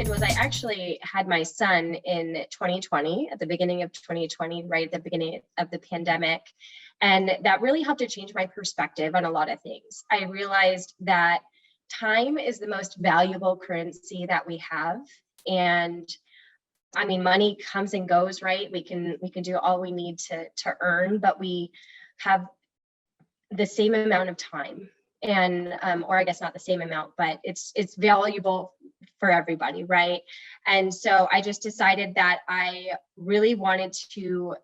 happened was I actually had my son in 2020, at the beginning of 2020, right at the beginning of the pandemic. And that really helped to change my perspective on a lot of things. I realized that time is the most valuable currency that we have. And I mean, money comes and goes, right? We can do all we need to earn, but we have the same amount of time. And or I guess not the same amount, but it's valuable for everybody, right? And so I just decided that I really wanted to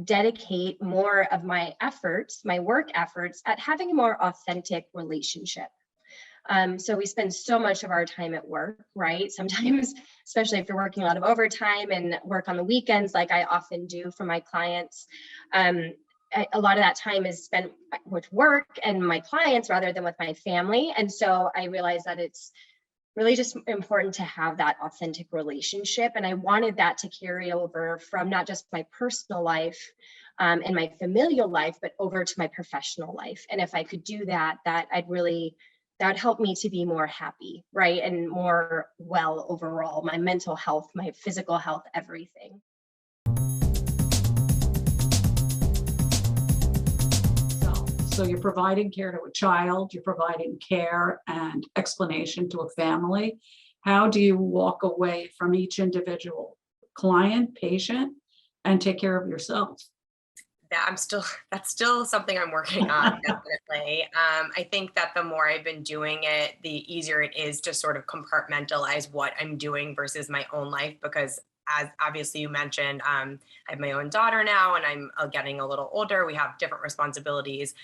dedicate more of my efforts, my work efforts, at having a more authentic relationship. So we spend so much of our time at work, right? Sometimes, especially if you're working a lot of overtime and work on the weekends, like I often do for my clients, a lot of that time is spent with work and my clients rather than with my family. And so I realized that it's really just important to have that authentic relationship. And I wanted that to carry over from not just my personal life and my familial life, but over to my professional life. And if I could do that, that would help me to be more happy, right? And more well overall, my mental health, my physical health, everything. So you're providing care to a child, you're providing care and explanation to a family. How do you walk away from each individual client, patient, and take care of yourself? That's still something I'm working on, definitely. I think that the more I've been doing it, the easier it is to sort of compartmentalize what I'm doing versus my own life, because as obviously you mentioned, I have my own daughter now and I'm getting a little older. We have different responsibilities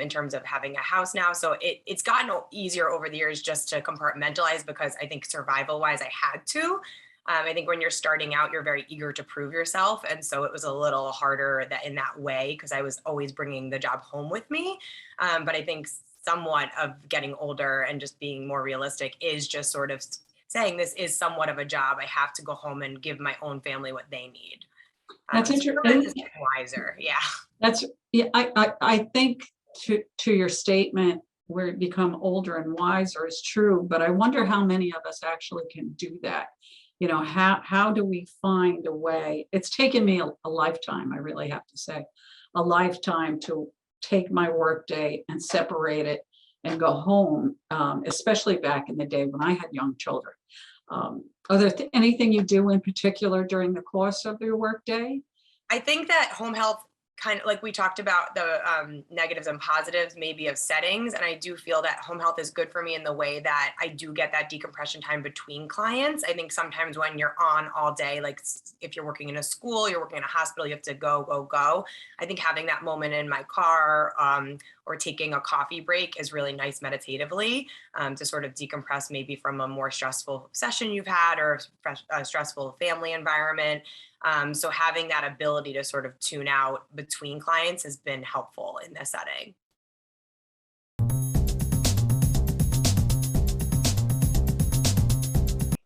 in terms of having a house now. So it's gotten easier over the years just to compartmentalize, because I think survival wise, I had to. I think when you're starting out, you're very eager to prove yourself. And so it was a little harder in that way, because I was always bringing the job home with me. But I think somewhat of getting older and just being more realistic is just sort of saying this is somewhat of a job. I have to go home and give my own family what they need. That's interesting. Wiser, yeah. I think to your statement, where you become older and wiser is true, but I wonder how many of us actually can do that. You know, how do we find a way? It's taken me a lifetime, I really have to say, a lifetime to take my work day and separate it and go home, especially back in the day when I had young children. Are there anything you do in particular during the course of your work day? I think that home health, kind of like we talked about the negatives and positives maybe of settings. And I do feel that home health is good for me in the way that I do get that decompression time between clients. I think sometimes when you're on all day, like if you're working in a school, you're working in a hospital, you have to go. I think having that moment in my car or taking a coffee break is really nice meditatively to sort of decompress maybe from a more stressful session you've had or a stressful family environment. So having that ability to sort of tune out between clients has been helpful in this setting.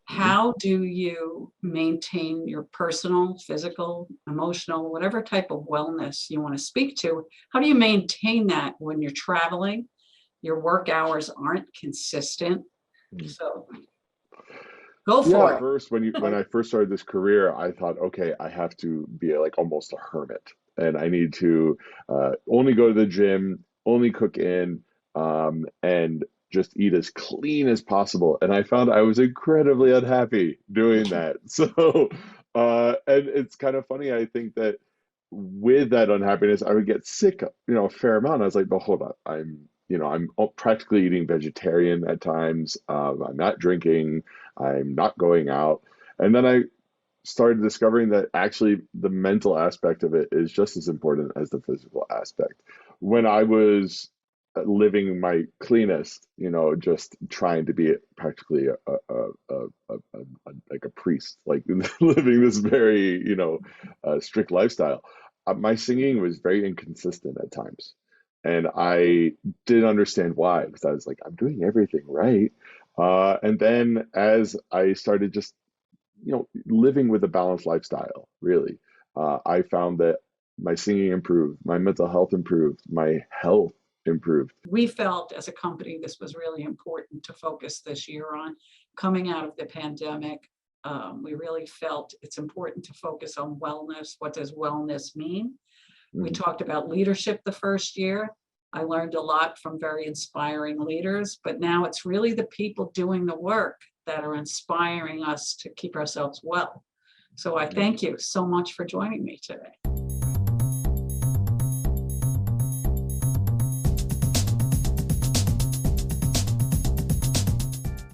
How do you maintain your personal, physical, emotional, whatever type of wellness you want to speak to? How do you maintain that when you're traveling? Your work hours aren't consistent. So go for it. First, when I first started this career, I thought, okay, I have to be like almost a hermit, and I need to only go to the gym, only cook in, and just eat as clean as possible. And I found I was incredibly unhappy doing that. So, and it's kind of funny. I think that with that unhappiness, I would get sick, a fair amount. I was like, but hold on, I'm practically eating vegetarian at times. I'm not drinking. I'm not going out. And then I started discovering that actually the mental aspect of it is just as important as the physical aspect. When I was living my cleanest, just trying to be practically like a priest, like living this very, strict lifestyle, my singing was very inconsistent at times. And I didn't understand why, because I was like, I'm doing everything right. And then as I started just, living with a balanced lifestyle, really, I found that my singing improved, my mental health improved, my health improved. We felt as a company this was really important to focus this year on, coming out of the pandemic, we really felt it's important to focus on wellness. What does wellness mean? We Mhm. talked about leadership the first year. I learned a lot from very inspiring leaders, but now it's really the people doing the work that are inspiring us to keep ourselves well. So I thank you so much for joining me today.